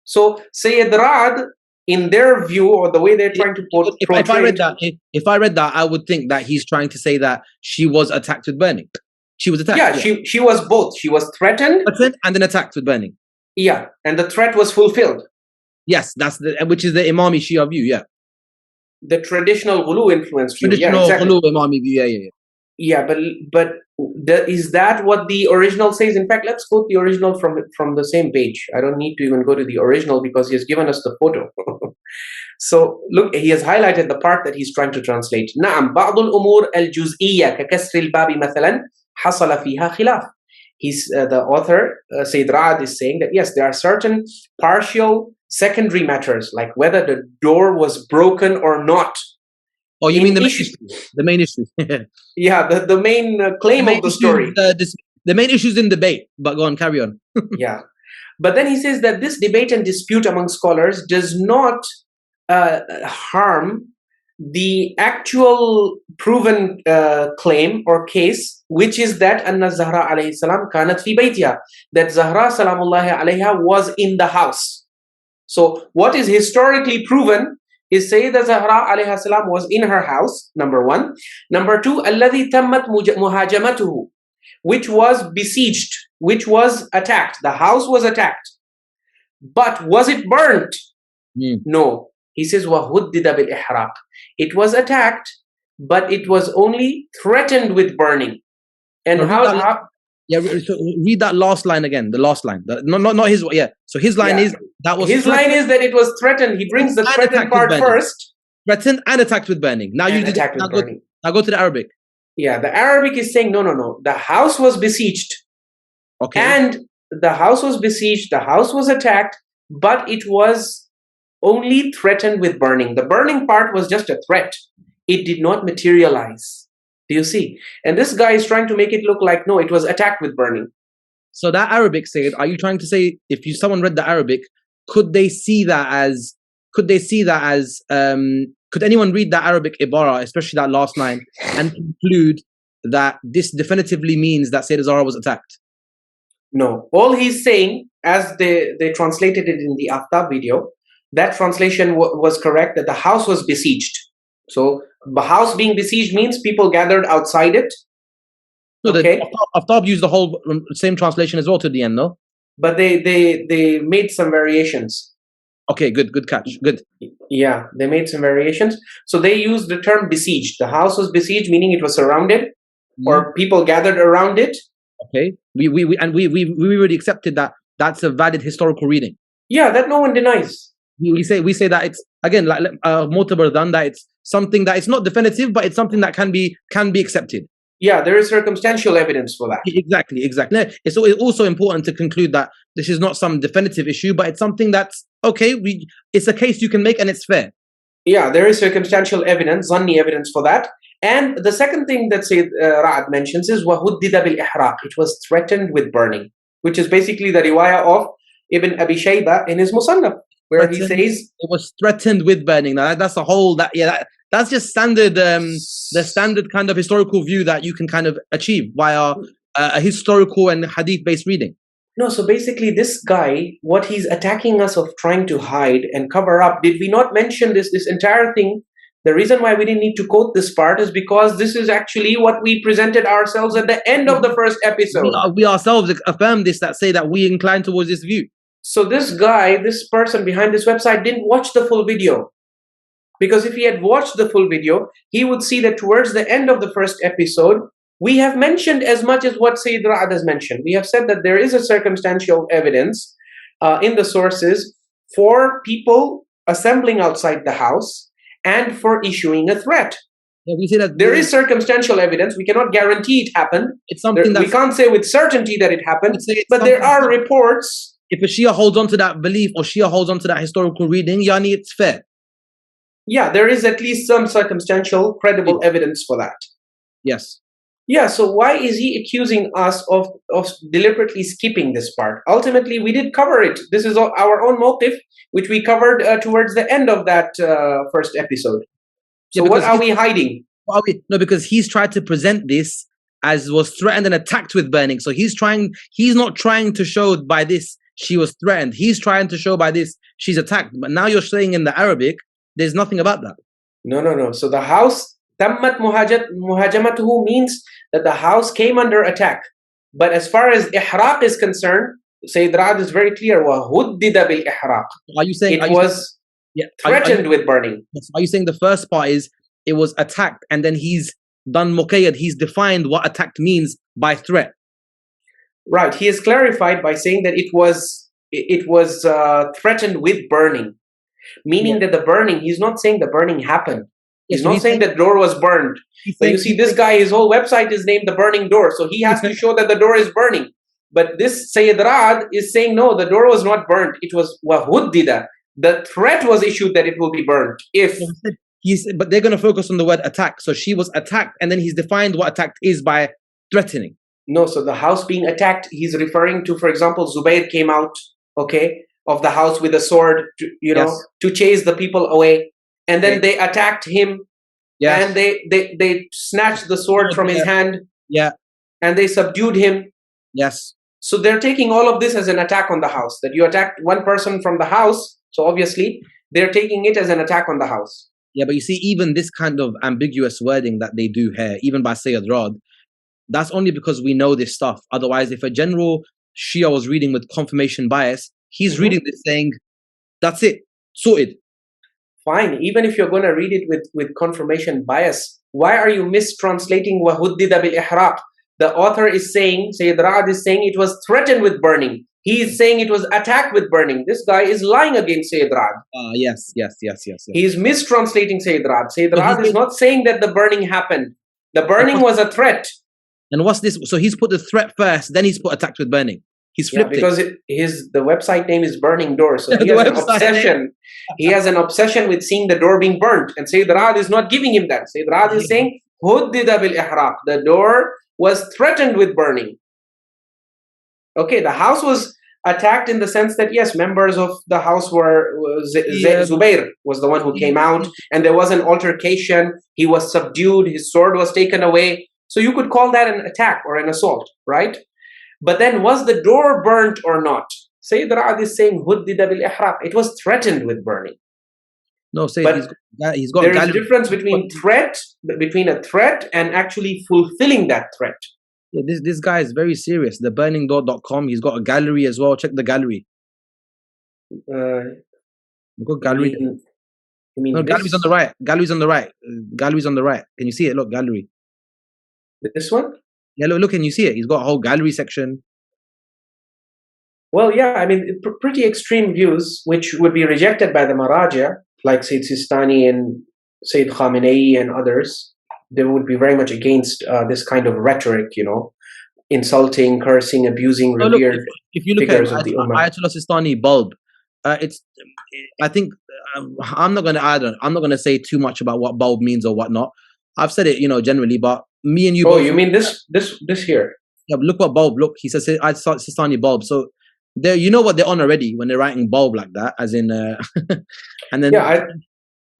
So Syed Rad, in their view, or the way they're trying to portray, if I read that, I would think that he's trying to say that she was attacked with burning. She was attacked. Yeah, she was both. She was threatened and then attacked with burning. Yeah, and the threat was fulfilled. Yes, which is the Imami Shia view. Yeah, the traditional ghulu influence view. Traditional ghulu Imami view. Yeah. Yeah, but is that what the original says? In fact, let's quote the original from the same page. I don't need to even go to the original because he has given us the photo. So look, he has highlighted the part that he's trying to translate. نعم بعض الأمور الجزئية ككسر الباب مثلا حصل فيها خلاف. The author, Syed Rad, is saying that yes, there are certain partial secondary matters, like whether the door was broken or not. Oh, you mean the main issue? The main issue. Yeah, the main claim of the story. The main issue is in debate, but go on, carry on. Yeah. But then he says that this debate and dispute among scholars does not harm the actual proven claim or case, which is that Anna Zahra alayhi salam kanat fi baytiha, that Zahra salamullahi alayha was in the house. So what is historically proven is Sayyidah Zahra alayha salam was in her house, number one. Number two, alladhi tammat muhajamatuhu, which was besieged, which was attacked. The house was attacked. But was it burnt? No. He says, وَهُدِّدَ بِالْإِحْرَاقِ. It was attacked, but it was only threatened with burning. And yeah, so read that last line again. The last line. Not his. Yeah. So his line is that was. His line is that it was threatened. He brings the threatened part first. Threatened and attacked with burning. Now you did. Now go to the Arabic. Yeah, the Arabic is saying no. The house was besieged. Okay. And the house was besieged. The house was attacked, but it was only threatened with burning. The burning part was just a threat. It did not materialize. Do you see? And this guy is trying to make it look like, no, it was attacked with burning. So that Arabic said, are you trying to say, if someone read the Arabic, could anyone read that Arabic ibara, especially that last line, and conclude that this definitively means that Sayyidah Zahra was attacked? No. All he's saying, as they translated it in the Aftab video, that translation was correct, that the house was besieged. So the house being besieged means people gathered outside it. No, okay. Aftab used the whole same translation as well to the end, no? But they made some variations. Okay, good catch. Good. Yeah, they made some variations. So they used the term besieged. The house was besieged, meaning it was surrounded, or people gathered around it. Okay. We already accepted that that's a valid historical reading. Yeah, that no one denies. We say that it's, again, like Mu'tabar, that it's something that it's not definitive, but it's something that can be accepted. Yeah, there is circumstantial evidence for that. Exactly. It's also important to conclude that this is not some definitive issue, but it's something that's okay. It's a case you can make and it's fair. Yeah, there is circumstantial evidence, zanni evidence for that. And the second thing that Syed Ra'ad mentions is وَهُدِّدَ بِالْإِحْرَاقِ. It was threatened with burning, which is basically the riwayah of Ibn Abi Shayba in his Musannaf, where he says it was threatened with burning. Now that's a whole that's just standard the standard kind of historical view that you can kind of achieve via a historical and hadith based reading. No, so basically this guy, what he's attacking us of trying to hide and cover up, did we not mention this entire thing? The reason why we didn't need to quote this part is because this is actually what we presented ourselves at the end of the first episode. We ourselves affirm this, that say that we incline towards this view. So this guy, this person behind this website didn't watch the full video. Because if he had watched the full video, he would see that towards the end of the first episode, we have mentioned as much as what Syed Ra'ad has mentioned. We have said that there is a circumstantial evidence in the sources for people assembling outside the house and for issuing a threat. Yeah, we say that there is circumstantial evidence. We cannot guarantee it happened. it's something that We can't say with certainty that it happened, it's but there something are reports. if a Shia holds on to that belief or Shia holds on to that historical reading, yani, it's fair. Yeah, there is at least some circumstantial, credible evidence for that. Yes. Yeah, so why is he accusing us of deliberately skipping this part? Ultimately, we did cover it. This is our own motive, which we covered towards the end of that first episode. So what are we hiding? No, because he's tried to present this as was threatened and attacked with burning. So he's not trying to show by this she was threatened. He's trying to show by this she's attacked. But now you're saying in the Arabic, there's nothing about that. No. So the house, tammat muhajamatuhu means that the house came under attack. But as far as ihraq is concerned, Sayyid Ra'ad is very clear. وَهُدِّدَ بِالْإِحْرَاقِ. Are you saying it was threatened with burning? Are you saying the first part is it was attacked and then he's done muqayyad, he's defined what attacked means by threat? Right. He has clarified by saying that it was threatened with burning. Meaning that the burning, he's not saying the burning happened. He's not saying that door was burned. But you see, this guy, his whole website is named The Burning Door. So he has to show that the door is burning. But this Sayyid Ra'ad is saying, no, the door was not burnt. It was wahuddida. The threat was issued that it will be burnt. But they're going to focus on the word attack. So she was attacked, and then he's defined what attacked is by threatening. No, so the house being attacked, he's referring to, for example, Zubayr came out, of the house with a sword, to chase the people away. And then they attacked him. Yes. And they snatched the sword from his hand. Yeah. And they subdued him. Yes. So they're taking all of this as an attack on the house. That you attacked one person from the house. So obviously, they're taking it as an attack on the house. Yeah, but you see, even this kind of ambiguous wording that they do here, even by Sayyid Ra'ad, that's only because we know this stuff. Otherwise, if a general Shia was reading with confirmation bias, he's reading this saying, that's it, sorted. Fine, even if you're going to read it with confirmation bias, why are you mistranslating وَهُدِّدَ بِالْإِحْرَاقِ? The author is saying, Sayyid Ra'ad is saying it was threatened with burning. He is saying it was attacked with burning. This guy is lying against Sayyid Ra'ad. Yes. He is mistranslating Sayyid Ra'ad. Sayyid Ra'ad is not saying that the burning happened. The burning was a threat. And what's this? So he's put the threat first, then he's put attacked with burning. He's flipped because the website name is Burning Door. So he has an obsession. He has an obsession with seeing the door being burnt. And Sayyid Ra'ad is not giving him that. Sayyid Ra'ad is saying, Huddida bil ihraq. The door was threatened with burning. Okay, the house was attacked in the sense that, yes, members of the house Zubayr was the one who came out, and there was an altercation. He was subdued. His sword was taken away. So you could call that an attack or an assault, right? But then, was the door burnt or not? Sayyid Ra'ad is saying, Huddida bil ihraq. It was threatened with burning. No, Sayyid, he's got. There is a difference between a threat and actually fulfilling that threat. Yeah, this guy is very serious. The burningdoor.com, he's got a gallery as well. Check the gallery. Go gallery. Gallery's on the right. Gallery's on the right. Gallery's on the right. Can you see it? Look, gallery. This one? Yeah, look, can you see it? He's got a whole gallery section. Well, yeah, I mean, pretty extreme views, which would be rejected by the Maraja, like Syed Sistani and Sayyid Khamenei and others. They would be very much against this kind of rhetoric, insulting, cursing, abusing revered if you look figures at of the Ummah. Ayatollah Sistani bulb, I think I'm not gonna say too much about what bulb means or whatnot. I've said it, generally, but me and you. Oh, you mean this here? Yeah, look what bulb. Look, he says Ayatollah Sistani bulb. So there, you know what they're on already when they're writing bulb like that, as in, and then. Yeah,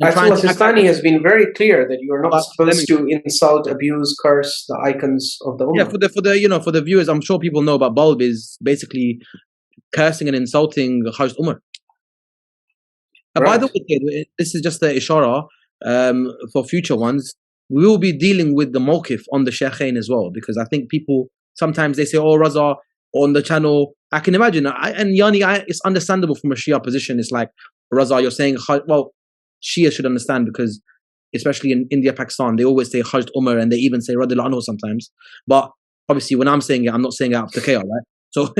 Ayatollah Sistani has been very clear that you are not supposed to insult, abuse, curse the icons of the Ummah. Yeah, for the viewers, I'm sure people know about bulb is basically cursing and insulting Hajj Umar. Right. By the way, this is just the ishara for future ones. We will be dealing with the mawqif on the Shaykhain as well, because I think people sometimes they say, "Oh, Raza on the channel." I can imagine, it's understandable from a Shia position. It's like, Raza, you're saying, well, Shia should understand, because especially in India, Pakistan, they always say Hajj Umar, and they even say Radhiyallahu anhu sometimes. But obviously, when I'm saying it, I'm not saying it out of taqiyya, right? So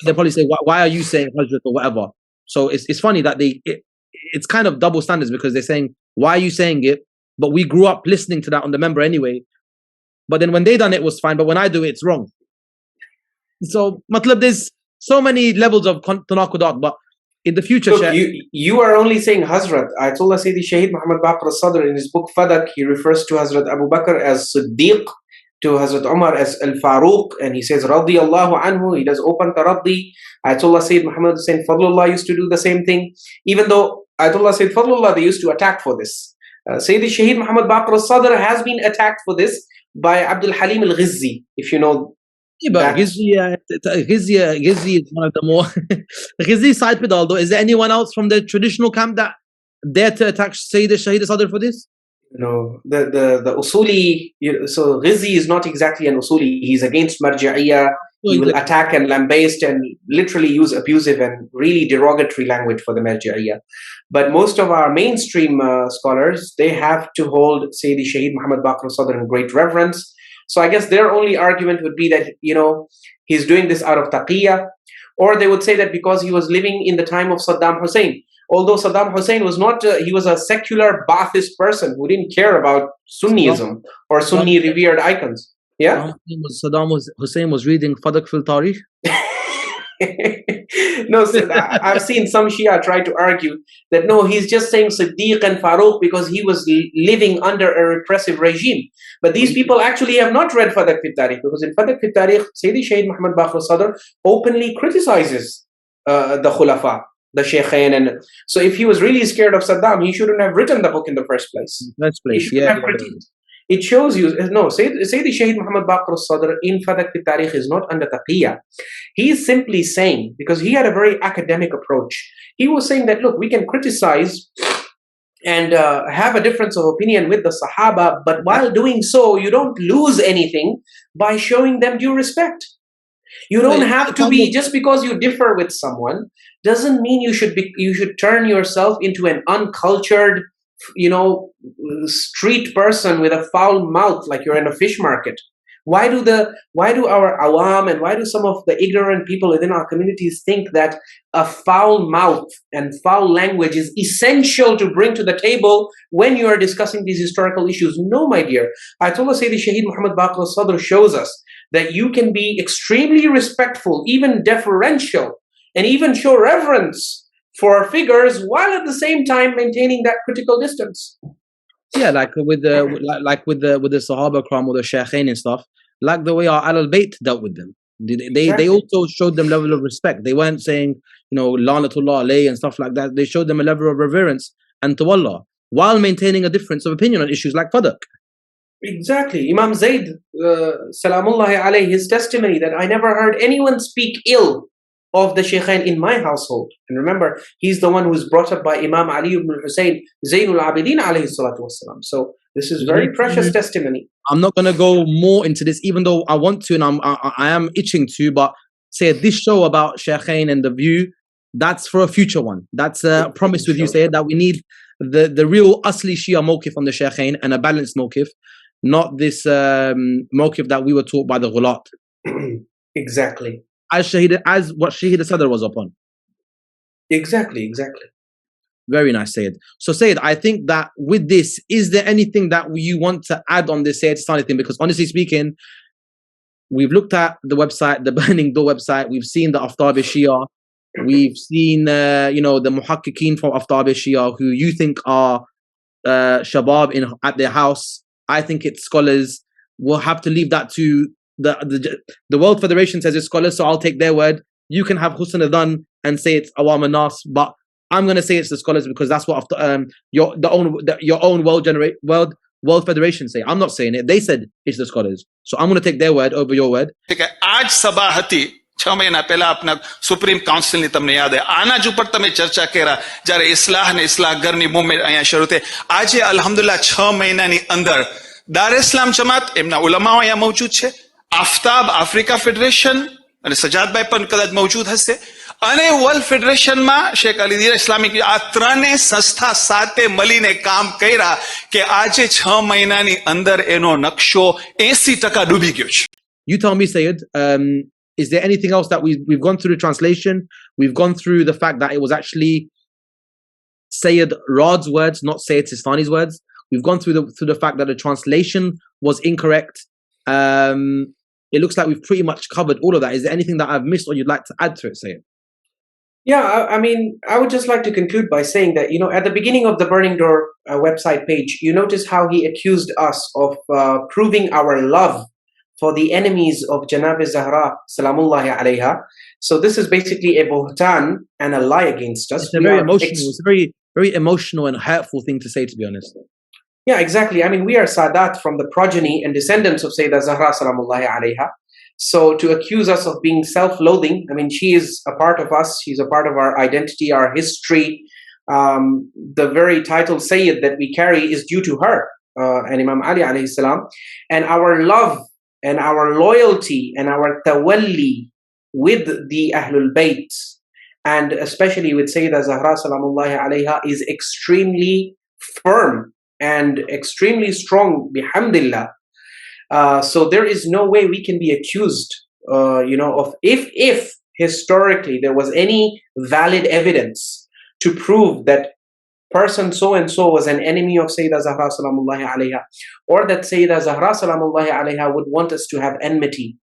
they probably say, why are you saying Hajj or whatever? So it's funny that it's kind of double standards, because they're saying, why are you saying it? but we grew up listening to that on the member anyway. But then when they done it was fine, but when I do it, it's wrong. So, matlab, there's so many levels of tanakudat, but in the future, look, you are only saying Hazrat. Ayatollah Sayyidi Shaheed Muhammad Baqir al-Sadr in his book Fadak, he refers to Hazrat Abu Bakr as Siddiq, to Hazrat Umar as Al-Faruq, and he says Radiyallahu anhu, he does open taraddi. Ayatollah Sayyid Muhammad Hussain Fadlullah used to do the same thing, even though Ayatollah Sayyid Fadlullah, they used to attack for this. Sayyidi Shaheed Muhammad Baqir al-Sadr has been attacked for this by Abdul Halim al-Ghizzi, if you know. Yeah, but Ghizzi is one of the more Ghizzi side pedal though. Is there anyone else from the traditional camp that dare to attack Sayyid Shaheed Sadr for this? No, the Usuli, so Ghizzi is not exactly an Usuli. He's against Marja'iyah. He will attack and lambaste and literally use abusive and really derogatory language for the Marja'iyah. But most of our mainstream scholars, they have to hold Sayyidi Shaheed Muhammad Baqir al-Sadr in great reverence. So I guess their only argument would be that, he's doing this out of taqiyya, or they would say that because he was living in the time of Saddam Hussein. Although Saddam Hussein was not, he was a secular Ba'athist person who didn't care about Sunnism or Sunni revered icons. Yeah? Saddam Hussein was reading Fadak fil Tarikh. No, I've seen some Shia try to argue that no, he's just saying Siddiq and Faruq because he was living under a repressive regime. But these people actually have not read Fadak fil Tarikh, because in Fadak fil Tarikh, Sayyidi Shaheed Muhammad Baqir al-Sadr openly criticizes the Khulafa, the Shaykhain. And so if he was really scared of Saddam, he shouldn't have written the book in the first place. He should have critiqued. It shows you, no, Sayyidi Shaheed Muhammad Baqir al-Sadr in Fadak fil Tarikh is not under taqiyya. He is simply saying, because he had a very academic approach, he was saying that, look, we can criticize and have a difference of opinion with the Sahaba, but while doing so, you don't lose anything by showing them due respect. You don't have to be, just because you differ with someone, doesn't mean you should turn yourself into an uncultured, street person with a foul mouth, like you're in a fish market. Why do our awam and why do some of the ignorant people within our communities think that a foul mouth and foul language is essential to bring to the table when you are discussing these historical issues? No, my dear. Ayatollah Sayyidi Shaheed Muhammad Baqir al-Sadr shows us that you can be extremely respectful, even deferential, and even show reverence for figures while at the same time maintaining that critical distance. Yeah, like with the Sahaba Kram or the Shaykhain and stuff, like the way our Ahlul Bayt dealt with them. They also showed them level of respect. They weren't saying, Lanatullah alayhi and stuff like that. They showed them a level of reverence and tawallah while maintaining a difference of opinion on issues like Fadak. Exactly. Imam Zayd, Salamullahi alayhi, his testimony that I never heard anyone speak ill of the Shaykhain in my household. And remember, he's the one who was brought up by Imam Ali ibn Hussein, Zainul Abidin alayhi salatu wasalam. So this is very precious testimony. I'm not going to go more into this, even though I want to, and I am itching to, but say this show about Shaykhain and the view, that's for a future one. That's a promise with you, Sayyid, that we need the real Asli Shia mawqif on the Shaykhain and a balanced mawqif, not this mawqif that we were taught by the Ghulat. Exactly. As what Shaheed Sadr was upon. Exactly. Very nice, Sayyid. So, Sayyid, I think that with this, is there anything that you want to add on this Syed Sistani thing? Because honestly speaking, we've looked at the website, the Burning Door website. We've seen the Aftab-e-Shia. We've seen, the Muhakkikeen from Aftab-e-Shia who you think are Shabab at their house. I think it's scholars. We'll have to leave that to the World Federation says it's scholars, so I'll take their word. You can have Husn Adhan and say it's Awam and Nas, but I'm going to say it's the scholars because that's what your own World Federation say. I'm not saying it. They said it's the scholars, so I'm going to take their word over your word. आज सभा હતી 6 મહિના પહેલા આપના supreme council ની તમને યાદ હે આના જ ઉપર તમે ચર્ચા કર્યા જ્યારે ઇસ્લાહ ને ઇસ્લાહ ઘરની મૂવમેન્ટ અહીંયા શરૂ થઈ આજે અલ્હમ્દુલિલ્લાહ 6 મહિનાની અંદર દાર ઇસ્લામ જમાત એમના ઉલમાઓ અહીંયા મौजूद છે આફતાબ આફ્રિકા ફેડરેશન અને સજાદભાઈ પણ કદાચ મौजूद હશે અને વર્લ્ડ ફેડરેશનમાં શેખ અલી ઇસ્લામિક આ ત્રણે સંસ્થા સાથે મળીને કામ કર્યા કે આજે 6 મહિનાની અંદર એનો નકશો 80% ડૂબી ગયો છે. You tell me, Syed, is there anything else that we've gone through the translation? We've gone through the fact that it was actually Syed Rad's words, not Syed Sistani's words. We've gone through the fact that the translation was incorrect. It looks like we've pretty much covered all of that. Is there anything that I've missed or you'd like to add to it, Syed? Yeah, I mean, I would just like to conclude by saying that, at the beginning of the Burning Door website page, you notice how he accused us of proving our love for the enemies of Janab Zahra, salamullahi alayha. So this is basically a buhtan and a lie against us. It's a very emotional, it's a very, very emotional and hurtful thing to say, to be honest. Yeah, exactly. I mean, we are Sadat from the progeny and descendants of Sayyidah Zahra, salamullahi alayha. So to accuse us of being self-loathing, I mean, she is a part of us. She's a part of our identity, our history. The very title Sayyid that we carry is due to her and Imam Ali alayhi salam. And our love and our loyalty and our tawalli with the Ahlul Bayt, and especially with Sayyidah Zahra salamullahi alayha, is extremely firm and extremely strong, bihamdillah. So there is no way we can be accused, of if historically there was any valid evidence to prove that person so and so was an enemy of Sayyidah Zahra salamullahi alayha, or that Sayyidah Zahra salamullahi alayha would want us to have enmity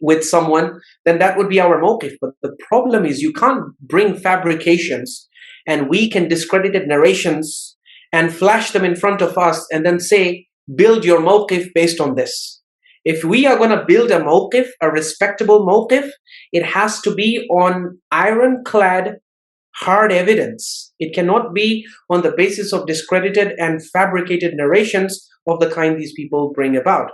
with someone, then that would be our mawqif. But the problem is you can't bring fabrications and weak and discredited narrations and flash them in front of us and then say, build your mawqif based on this. If we are going to build a mawqif, a respectable mawqif, it has to be on ironclad, hard evidence. It cannot be on the basis of discredited and fabricated narrations of the kind these people bring about.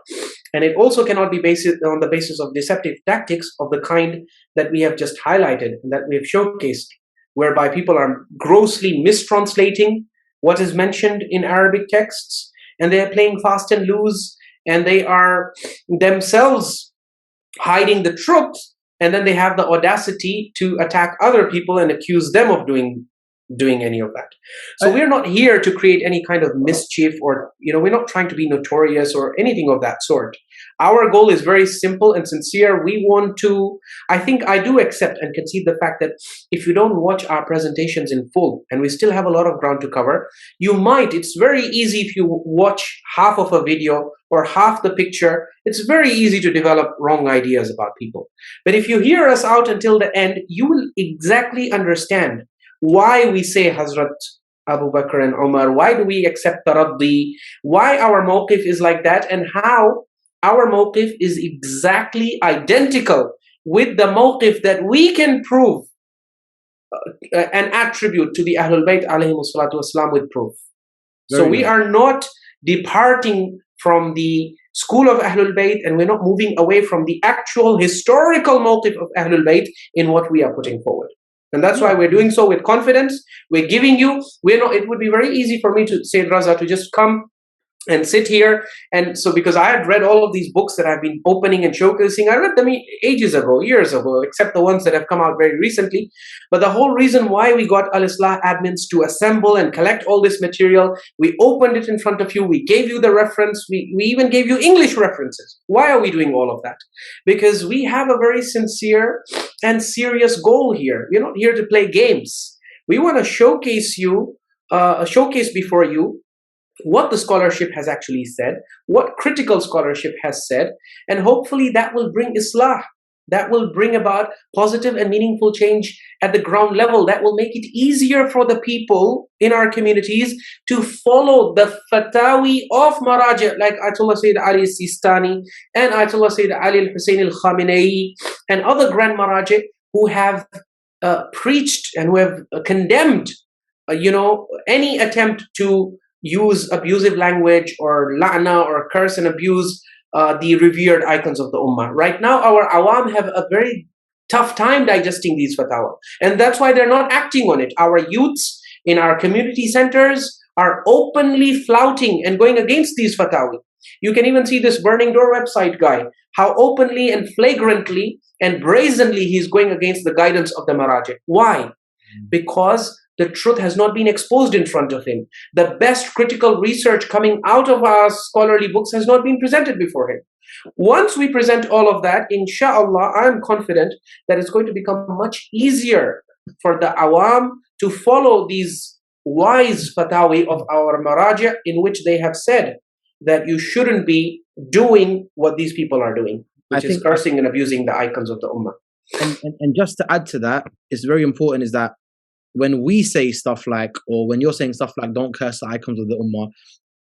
And it also cannot be based on the basis of deceptive tactics of the kind that we have just highlighted and that we have showcased, whereby people are grossly mistranslating what is mentioned in Arabic texts, and they are playing fast and loose, and they are themselves hiding the truth, and then they have the audacity to attack other people and accuse them of doing any of that. So we're not here to create any kind of mischief, or we're not trying to be notorious or anything of that sort. Our goal is very simple and sincere. We want to, I think I do accept and concede the fact that if you don't watch our presentations in full, and we still have a lot of ground to cover, it's very easy if you watch half of a video or half the picture, it's very easy to develop wrong ideas about people. But if you hear us out until the end, you will exactly understand why we say Hazrat Abu Bakr and Umar, why do we accept taraddi, why our mawqif is like that, and how our mawqif is exactly identical with the mawqif that we can prove and attribute to the Ahlul Bayt alayhimus salatu wasalam with proof. So we are not departing from the school of Ahlul Bayt, and we're not moving away from the actual historical mawqif of Ahlul Bayt in what we are putting forward. And that's why we're doing so with confidence. We're giving you, it would be very easy for me to say, Raza, to just come and sit here. And so because I had read all of these books that I've been opening and showcasing, I read them ages ago, years ago, except the ones that have come out very recently. But the whole reason why we got Islaah admins to assemble and collect all this material, we opened it in front of you, we gave you the reference, we even gave you English references. Why are we doing all of that? Because we have a very sincere and serious goal here. We're not here to play games. We want to showcase before you what the scholarship has actually said, what critical scholarship has said, and hopefully that will bring Islaah. That will bring about positive and meaningful change at the ground level. That will make it easier for the people in our communities to follow the fatawi of Maraja, like Ayatollah Syed Sistani and Ayatollah Syed Ali al-Hussein al-Khamenei and other grand Maraja who have preached and who have condemned, any attempt to use abusive language or la'na or curse and abuse the revered icons of the ummah. Right now, our awam have a very tough time digesting these fatwa. And that's why they're not acting on it. Our youths in our community centers are openly flouting and going against these fatwa. You can even see this Burning Door website guy, how openly and flagrantly and brazenly he's going against the guidance of the Maraji. Why? Because the truth has not been exposed in front of him. The best critical research coming out of our scholarly books has not been presented before him. Once we present all of that, inshallah, I'm confident that it's going to become much easier for the awam to follow these wise fatawi of our maraja in which they have said that you shouldn't be doing what these people are doing, which is cursing and abusing the icons of the ummah. And just to add to that, it's very important is that when we say stuff like, or when you're saying stuff like, don't curse the icons of the ummah,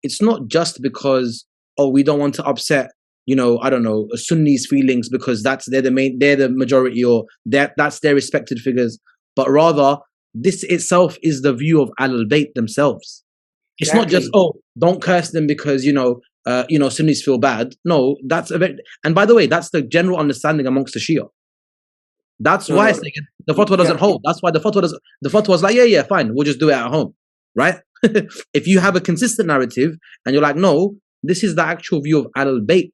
it's not just because, oh, we don't want to upset, you know, I don't know, Sunnis' feelings because they're the majority, or that's their respected figures, but rather this itself is the view of Ahlul Bayt themselves. It's Exactly. not just, oh, don't curse them because, you know, Sunnis feel bad. No, and by the way, that's the general understanding amongst the Shia. That's why the fatwa doesn't hold. That's why the fatwa is like, yeah, fine, we'll just do it at home, right? If you have a consistent narrative and you're like, no, this is the actual view of Ahlul Bayt,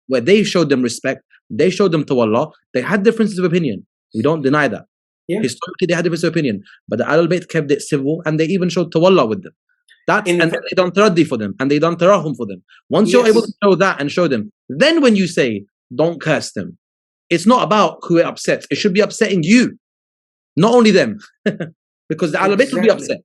where they showed them respect, they showed them tawallah, they had differences of opinion. We don't deny that. Yeah. Historically, they had differences of opinion, but the Ahlul Bayt kept it civil, and they even showed tawallah with them. And they done taraddi for them, and they done tarahum for them. Once you're able to show that and show them, then when you say, don't curse them, it's not about who it upsets. It should be upsetting you, not only them, because the Ahlul Bayt will be upset.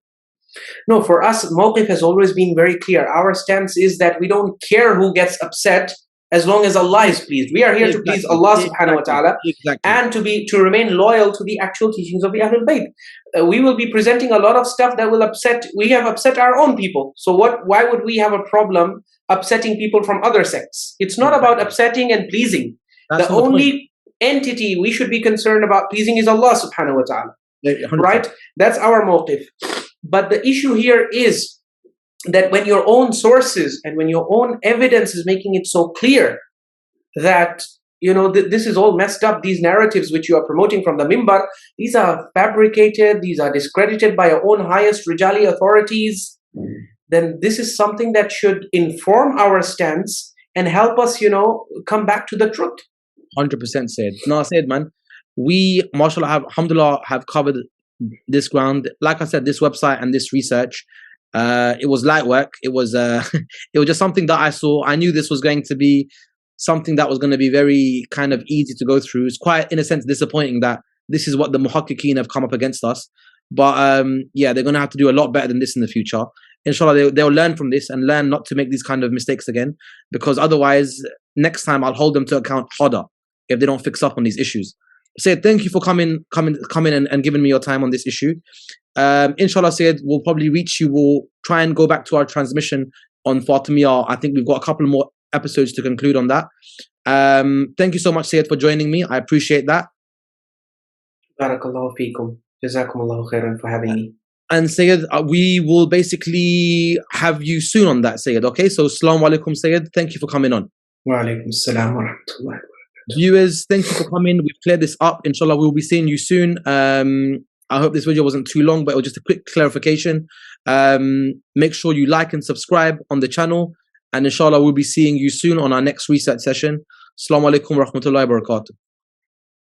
No, for us, Mawqif has always been very clear. Our stance is that we don't care who gets upset as long as Allah is pleased. We are here to please Allah subhanahu wa ta'ala and to remain loyal to the actual teachings of the Ahlul Bayt. We will be presenting a lot of stuff that will upset. We have upset our own people. So why would we have a problem upsetting people from other sects? It's not about upsetting and pleasing. The only entity we should be concerned about pleasing is Allah subhanahu wa ta'ala. 100%. Right? That's our Mawqif. But the issue here is that when your own sources and when your own evidence is making it so clear that, you know, this is all messed up, these narratives which you are promoting from the mimbar, these are fabricated, these are discredited by your own highest Rijali authorities, then this is something that should inform our stance and help us, you know, come back to the truth. 100% Syed. No, Syed, man, we, mashallah, alhamdulillah, have covered this ground. Like I said, this website and this research, it was light work. It was it was just something that I saw. I knew this was going to be something that was going to be very kind of easy to go through. It's quite, in a sense, disappointing that this is what the muhakkikeen have come up against us. But yeah, they're going to have to do a lot better than this in the future. Inshallah, they'll learn from this and learn not to make these kind of mistakes again, because otherwise, next time I'll hold them to account harder if they don't fix up on these issues. Syed, thank you for coming and giving me your time on this issue. Inshallah, Syed, we'll probably reach you. We'll try and go back to our transmission on Fatimiyya. I think we've got a couple more episodes to conclude on that. Thank you so much, Syed, for joining me. I appreciate that. Barakallahu feekum. Jazakumullahu khairan for having me. And Syed, we will basically have you soon on that, Syed. Okay, so Assalamu alaikum, Syed. Thank you for coming on. Wa alaikum assalam wa rahmatullahi. Viewers, thank you for coming. We've cleared this up. Inshallah, we'll be seeing you soon. I hope this video wasn't too long, but it was just a quick clarification. Make sure you like and subscribe on the channel. And inshallah, we'll be seeing you soon on our next research session. Assalamu alaikum wa rahmatullahi wa barakatuh.